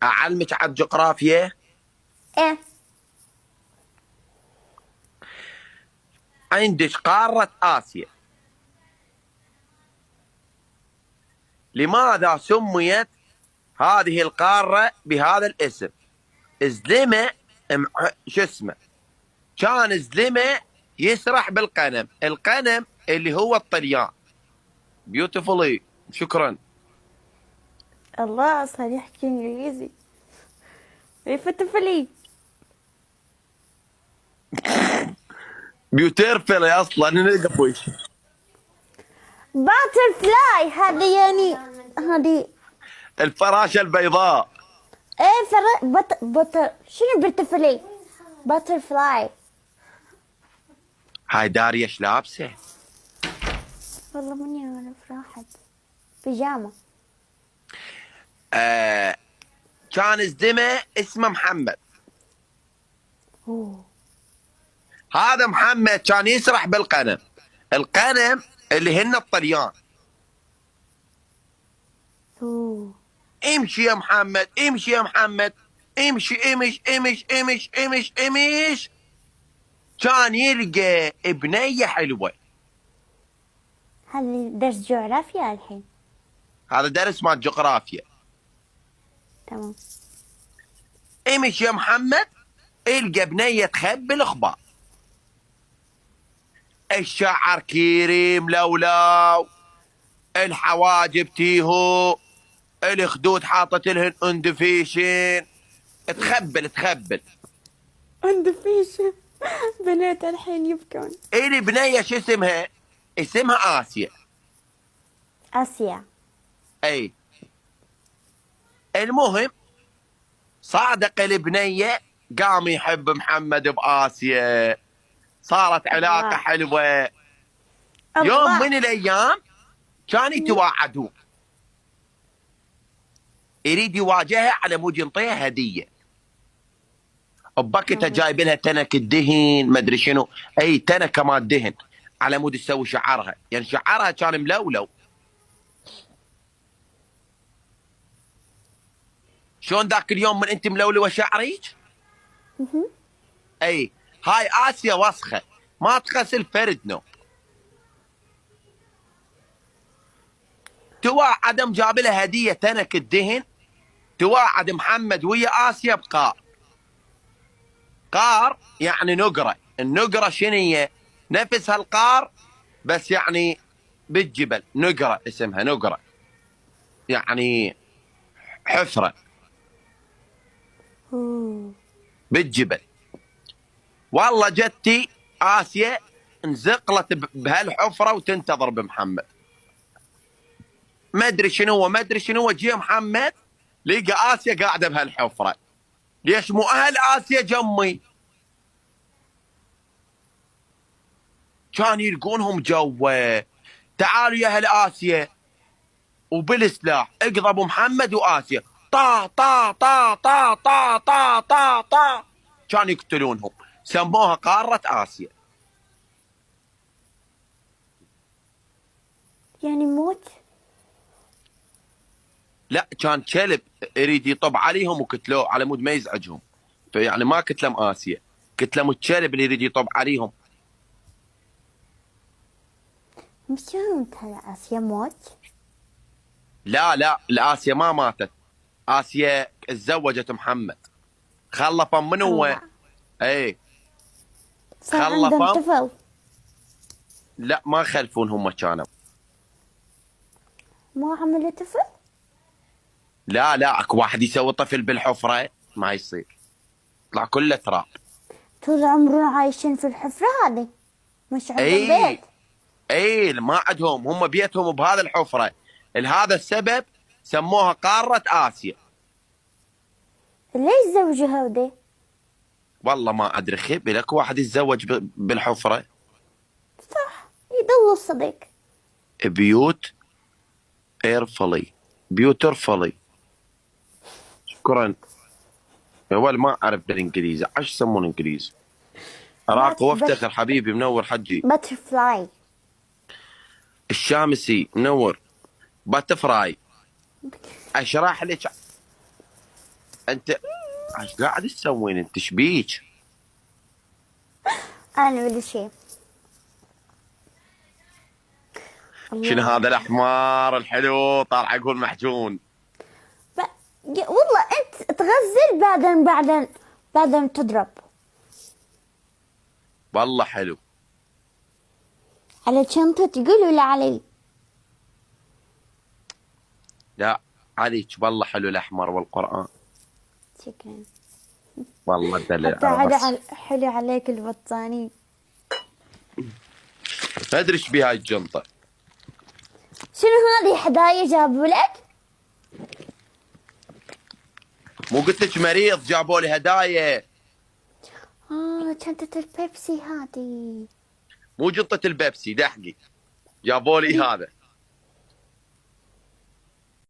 اعلمك على الجغرافيا. ايه. عندك قارة آسيا، لماذا سميت هذه القارة بهذا الاسم؟ زلمة شو اسمه، كان زلمة يسرح بالقنم، القنم اللي هو الطليان. بيوتيفولي، شكرا. الله صار يحكي انجليزي. يفتفلي. بيوتيرفل اصلا نلقى وش باتر فلاي هذه يعني. هذه الفراشة البيضاء. ايه بطر شنو بتفلي؟ باتر فلاي. هاي داريا ايش لابسه؟ والله ماني اعرف، راحت بيجامه. كان زلمة اسمه محمد. اوه. هذا محمد كان يسرح بالقنم، القنم اللي هن الطليان. اوه. امشي يا محمد، امشي يا محمد، امشي امش امش امش امش امش. كان يلقى بنية حلوة. هذا درس جغرافيا الحين. هذا درس مال جغرافيا. تمام. امشي يا محمد، القى بنية تخبي الاخبار. الشعر كيري ملولو، الحواجب تيهو، الخدود حاطت لهن اندفيشن، تخبل. عند فيش بنات الحين يبكون. الي بنية شو اسمها؟ اسمها آسيا. آسيا. اي. المهم صادق البنية، قام يحب محمد بآسيا، صارت علاقة الله. حلوة. يوم الله. من الأيام كانوا يتواعدون، يريد يواجهها على مود ينطيها هدية. بكتها جايب لها تنك الدهن ما ادري شنو، اي تنكه مال دهن على مود تسوي شعرها، يعني شعرها كان ملولو. شلون ذاك اليوم من انت ملولوه شعرك؟ اي. هاي آسيا وسخة ما تغسل فرد نو. تواعد جاب لها هدية تنك الدهن، تواعد محمد ويا آسيا بقار. قار يعني نقرة، النقرة شنو هي؟ نفس هالقار بس يعني بالجبل، نقرة اسمها نقرة، يعني حفرة اوه. بالجبل. والله جتي آسيا انزقلت بهالحفرة وتنتظر بمحمد. ما ادري شنو ما ادري شنو، جي محمد لقى آسيا قاعدة بهالحفرة. ليش مو أهل آسيا جمي؟ كان يلقونهم جوا. تعالوا يا أهل آسيا، وبالسلاح اقضبوا محمد وآسيا، طا طا طا طا طا طا طا طا. كان يقتلونهم، سموها قارة آسيا. يعني موت. لا، كان كلب يريد يطب عليهم وكتلوه على مود ما يزعجهم، فيعني ما كتلم آسيا، كتلم الكلب اللي يريد يطب عليهم. مش فهمت هذا آسيا موت. لا الآسيا ما ماتت، آسيا تزوجت محمد، خلفهم من هو. الله. اي صار عندهم خلفهم. طفل. لا ما خلفون هم كانوا. ما عملوا طفل. لا اكو واحد يسوي طفل بالحفرة ما يصير، يطلع كله تراب. طول عمرهم عايشين في الحفرة هذه، مش عندهم اي بيت. اي ما عندهم، هم بيتهم بهذا الحفرة، لهذا السبب سموها قارة آسيا. ليش زوجوا هودي؟ والله ما ادري، خيب لك واحد يتزوج بالحفرة. صح، يضلوا الصديق. بيوت ايرفلي، بيوت ارفلي. شكرا. اول ما اعرف بالانجليزي، عش يسمون انجليزي. اراقب وافتخر حبيبي، منور حجي. باترفلاي. الشامسي منور. باتفراي. اشرح لك انت ايش قاعد تسوين انت؟ ايش بيك؟ انا بدي شيء. شنو هذا الاحمر الحلو طالع اقول محجون؟ والله انت تغزل بعدين تضرب. والله حلو. على شنطة تقول ولا علي؟ لا عليك، والله حلو الاحمر والقران. شكرا. والله دلع. حتى حلو عليك البطاني. ما ادري ايش بيها الجنطه. شنو هذه هدايا جابوا لك؟ مو قلت لك مريض جابوا لي هدايا؟ شنطة البيبسي هذه. مو جنطه البيبسي دحقي، جابوا لي هذا.